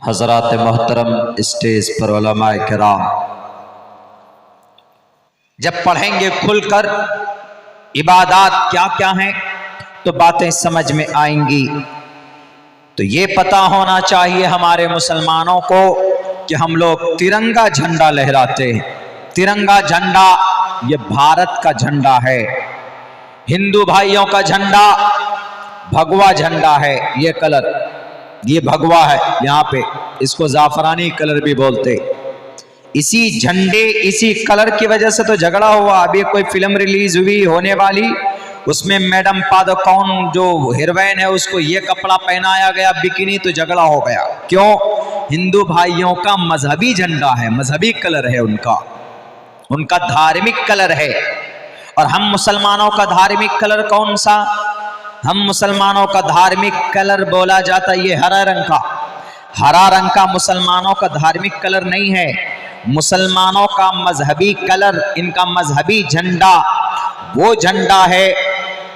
हज़रात मोहतरम स्टेज पर उलमाए किराम, जब पढ़ेंगे खुलकर इबादत क्या क्या हैं तो बातें समझ में आएंगी। तो ये पता होना चाहिए हमारे मुसलमानों को कि हम लोग तिरंगा झंडा लहराते हैं। तिरंगा झंडा ये भारत का झंडा है, हिंदू भाइयों का झंडा भगवा झंडा है। ये कलर ये भगवा है, यहाँ पे इसको जाफरानी कलर भी बोलते। इसी झंडे इसी कलर की वजह से तो झगड़ा हुआ। अभी कोई फिल्म रिलीज हुई होने वाली, उसमें मैडम पादुकोण जो हीरोइन है उसको ये कपड़ा पहनाया गया बिकिनी, तो झगड़ा हो गया। क्यों? हिंदू भाइयों का मजहबी झंडा है, मजहबी कलर है उनका धार्मिक कलर है। और हम मुसलमानों का धार्मिक कलर कौन सा? हम मुसलमानों का धार्मिक कलर बोला जाता है ये हरा रंग का। हरा रंग का मुसलमानों का धार्मिक कलर नहीं है। मुसलमानों का मजहबी कलर, इनका मजहबी झंडा वो झंडा है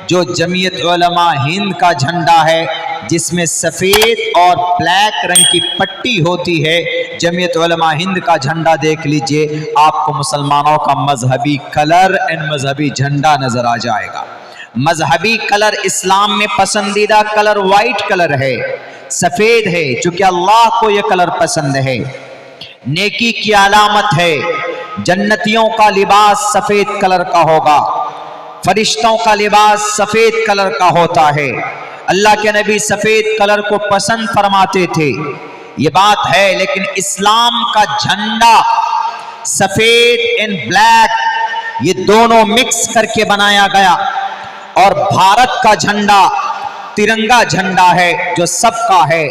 जो जमीयत उलमा हिंद का झंडा है, जिसमें सफ़ेद और ब्लैक रंग की पट्टी होती है। जमीयत उलमा हिंद का झंडा देख लीजिए, आपको मुसलमानों का मजहबी कलर एंड मजहबी झंडा नजर आ जाएगा। मजहबी कलर इस्लाम में पसंदीदा कलर वाइट कलर है, सफ़ेद है, चूंकि अल्लाह को यह कलर पसंद है, नेकी की अलामत है। जन्नतियों का लिबास सफ़ेद कलर का होगा, फरिश्तों का लिबास सफ़ेद कलर का होता है। अल्लाह के नबी सफ़ेद कलर को पसंद फरमाते थे, ये बात है। लेकिन इस्लाम का झंडा सफ़ेद एंड ब्लैक ये दोनों मिक्स करके बनाया गया। और भारत का झंडा तिरंगा झंडा है जो सबका है,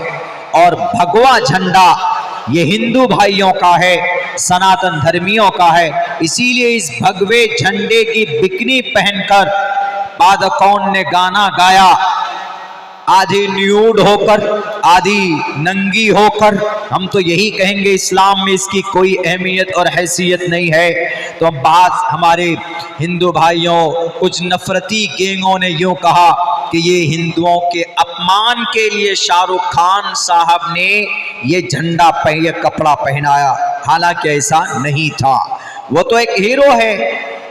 और भगवा झंडा ये हिंदू भाइयों का है, सनातन धर्मियों का है। इसीलिए इस भगवे झंडे की बिकनी पहनकर पादुकोण ने गाना गाया, आधी न्यूड होकर आधी नंगी होकर। हम तो यही कहेंगे इस्लाम में इसकी कोई अहमियत और हैसियत नहीं है। तो हम बात हमारे हिंदू भाइयों, कुछ नफरती गैंगों ने यूं कहा कि ये हिंदुओं के अपमान के लिए शाहरुख खान साहब ने ये झंडा ये कपड़ा पहनाया। हालांकि ऐसा नहीं था, वो तो एक हीरो है।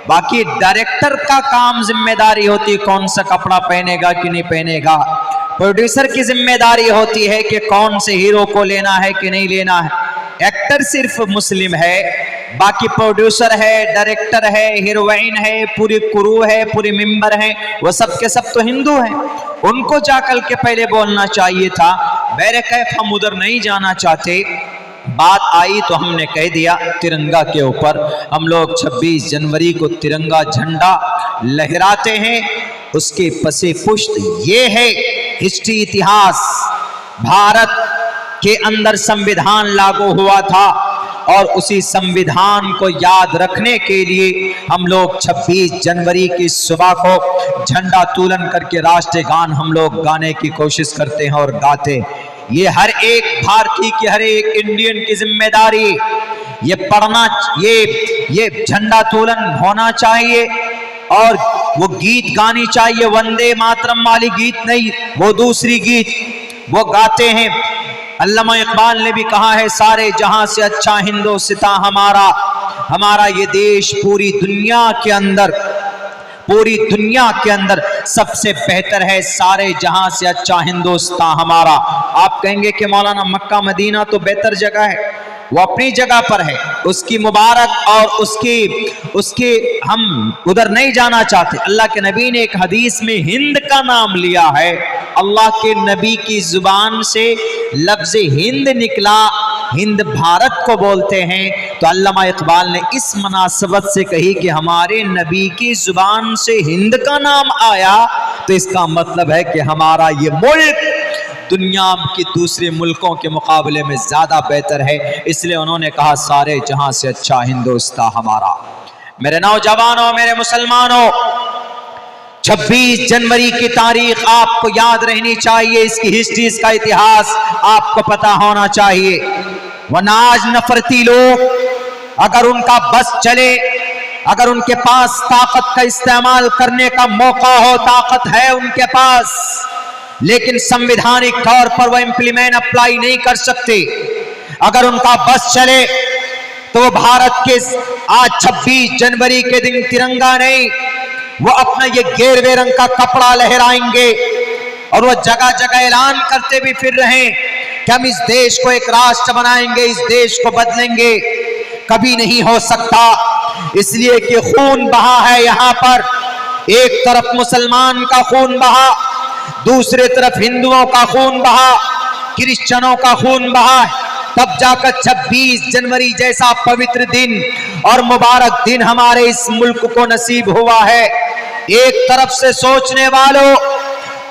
बाकी डायरेक्टर का काम जिम्मेदारी होती कौन सा कपड़ा पहनेगा कि नहीं पहनेगा। प्रोड्यूसर की जिम्मेदारी होती है कि कौन से हीरो को लेना है कि नहीं लेना है। एक्टर सिर्फ मुस्लिम है, बाकी प्रोड्यूसर है, डायरेक्टर है, हीरोइन है, पूरी क्रू है, पूरी मेंबर है, वो सब के सब तो हिंदू हैं। उनको जाकर के पहले बोलना चाहिए था। बहरकैफ हम उधर नहीं जाना चाहते। बात आई तो हमने कह दिया तिरंगा के ऊपर। हम लोग 26 जनवरी को तिरंगा झंडा लहराते हैं। उसके पसे पुष्ट ये है हिस्ट्री, इतिहास। भारत के अंदर संविधान लागू हुआ था और उसी संविधान को याद रखने के लिए हम लोग 26 जनवरी की सुबह को झंडा तोलन करके राष्ट्रीय गान हम लोग गाने की कोशिश करते हैं और गाते। ये हर एक भारतीय की, हर एक इंडियन की जिम्मेदारी, ये पढ़ना, ये झंडा तोलन होना चाहिए और वो गीत गानी चाहिए। वंदे मातरम वाली गीत नहीं, वो दूसरी गीत वो गाते हैं। अल्लामा इकबाल ने भी कहा है, सारे जहां से अच्छा हिंदुस्तान हमारा, हमारा ये देश पूरी दुनिया के अंदर सबसे बेहतर है। सारे जहां से अच्छा हिंदुस्तान हमारा। आप कहेंगे कि मौलाना मक्का मदीना तो बेहतर जगह है, वो अपनी जगह पर है, उसकी मुबारक और उसकी हम उधर नहीं जाना चाहते। अल्लाह के नबी ने एक हदीस में हिंद का नाम लिया है। अल्लाह के नबी की जुबान से लफ्ज हिंद निकला, हिंद भारत को बोलते हैं। तो अल्लामा इकबाल ने इस मुनासबत से कही कि हमारे नबी की जुबान से हिंद का नाम आया तो इसका मतलब है कि हमारा ये मुल्क दुनिया के दूसरे मुल्कों के मुकाबले में ज्यादा बेहतर है। इसलिए उन्होंने कहा सारे जहां से अच्छा हिंदुस्तान हमारा। मेरे नौजवानों, मेरे मुसलमानों, 26 जनवरी की तारीख आपको याद रहनी चाहिए। इसकी हिस्ट्री, इसका इतिहास आपको पता होना चाहिए। वरना आज नफरती लोग अगर उनका बस चले, अगर उनके पास ताकत का इस्तेमाल करने का मौका हो, ताकत है उनके पास, लेकिन संवैधानिक तौर पर वो इम्प्लीमेंट अप्लाई नहीं कर सकते। अगर उनका बस चले तो वो भारत के आज 26 जनवरी के दिन तिरंगा नहीं, वो अपना ये गेरुए रंग का कपड़ा लहराएंगे और वो जगह जगह ऐलान करते भी फिर रहे कि हम इस देश को एक राष्ट्र बनाएंगे, इस देश को बदलेंगे। कभी नहीं हो सकता, इसलिए कि खून बहा है यहां पर। एक तरफ मुसलमान का खून बहा, दूसरे तरफ हिंदुओं का खून बहा, क्रिश्चियनों का खून बहा, तब जाकर 26 जनवरी जैसा पवित्र दिन और मुबारक दिन हमारे इस मुल्क को नसीब हुआ है। एक तरफ से सोचने वालों,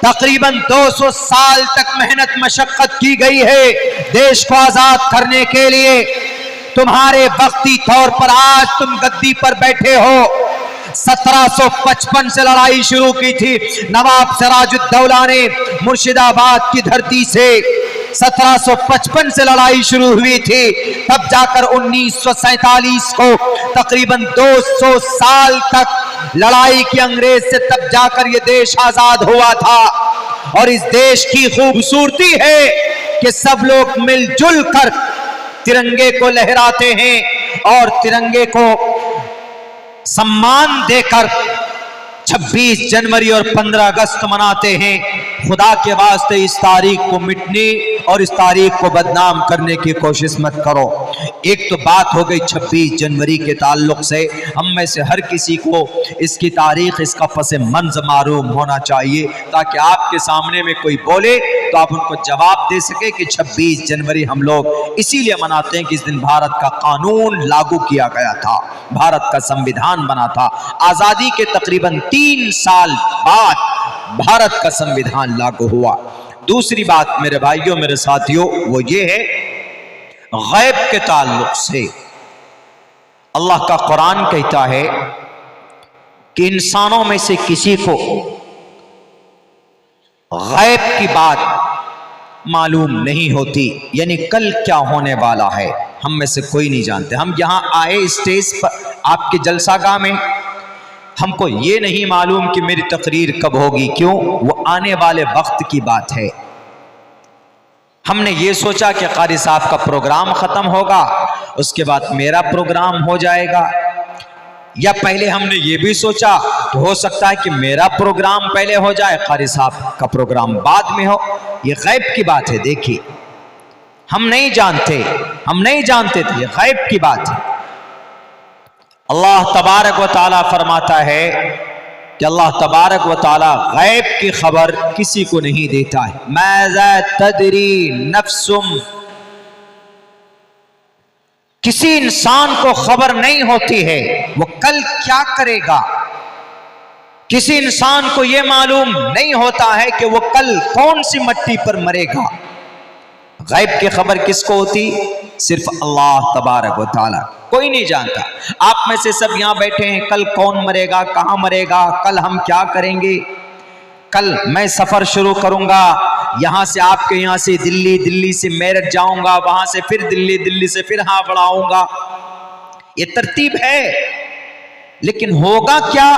तकरीबन 200 साल तक मेहनत मशक्कत की गई है देश को आजाद करने के लिए। तुम्हारे वक्ती तौर पर आज तुम गद्दी पर बैठे हो। 1755 से लड़ाई शुरू की थी नवाब सिराजुद्दौला ने मुर्शिदाबाद की धरती से। 1755 से लड़ाई शुरू हुई थी, तब जाकर 1947 को तकरीबन 200 साल तक लड़ाई की अंग्रेज से, तब जाकर यह देश आजाद हुआ था। और इस देश की खूबसूरती है कि सब लोग मिलजुल कर तिरंगे को लहराते हैं और तिरंगे को सम्मान देकर 26 जनवरी और 15 अगस्त मनाते हैं। खुदा के वास्ते इस तारीख को मिटने और इस तारीख को बदनाम करने की कोशिश मत करो। एक तो बात हो गई 26 जनवरी के ताल्लुक से, हम में से हर किसी को इसकी तारीख, इसका पसे मंज़ मालूम होना चाहिए, ताकि आपके सामने में कोई बोले तो आप उनको जवाब दे सके कि 26 जनवरी हम लोग इसीलिए मनाते हैं कि इस दिन भारत का कानून लागू किया गया था, भारत का संविधान बना था। आज़ादी के तकरीबन 3 साल बाद भारत का संविधान लागू हुआ। दूसरी बात मेरे भाइयों, मेरे साथियों, वो ये है गैब के ताल्लुक से। अल्लाह का कुरान कहता है कि इंसानों में से किसी को गैब की बात मालूम नहीं होती, यानी कल क्या होने वाला है हम में से कोई नहीं जानते। हम यहां आए स्टेज पर आपके जलसागाह में, हमको ये नहीं मालूम कि मेरी तकरीर कब होगी, क्यों? वो आने वाले वक्त की बात है। हमने ये सोचा कि कारी साहब का प्रोग्राम खत्म होगा, उसके बाद मेरा प्रोग्राम हो जाएगा, या पहले हमने ये भी सोचा तो हो सकता है कि मेरा प्रोग्राम पहले हो जाए, कारी साहब का प्रोग्राम बाद में हो। ये गैब की बात है। देखिए, हम नहीं जानते थे, ये गैब की बात है। अल्लाह तबारक व ताला फरमाता है कि अल्लाह तबारक व ताला गैब की खबर किसी को नहीं देता है। माज़ा तदरी नफ्सुम, किसी इंसान को खबर नहीं होती है वो कल क्या करेगा। किसी इंसान को यह मालूम नहीं होता है कि वो कल कौन सी मट्टी पर मरेगा। गैब की खबर किसको होती? सिर्फ अल्लाह तबारक व ताला, कोई नहीं जानता। आप में से सब यहां बैठे हैं, कल कौन मरेगा, कहां मरेगा, कल हम क्या करेंगे। कल मैं सफर शुरू करूंगा, यहां से आपके यहां से दिल्ली, दिल्ली से मेरठ जाऊंगा, वहां से फिर दिल्ली, दिल्ली से फिर हावड़ा आऊंगा। ये तरतीब है, लेकिन होगा क्या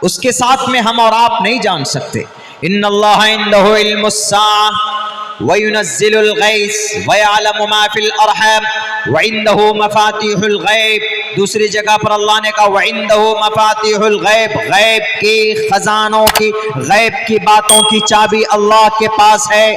उसके साथ में हम और आप नहीं जान सकते। इन्नल्लाह इंदहु इल्मुस्साअह व युनज़्ज़िलुल गैस व यअलमु मा फिल अरहम व इंदहु मफातिहुल गैब। दूसरी जगह पर अल्लाह ने कहा व इंदहु मफातिहुल गैब, गैब के खजानों की, गैब की बातों की चाबी अल्लाह के पास है।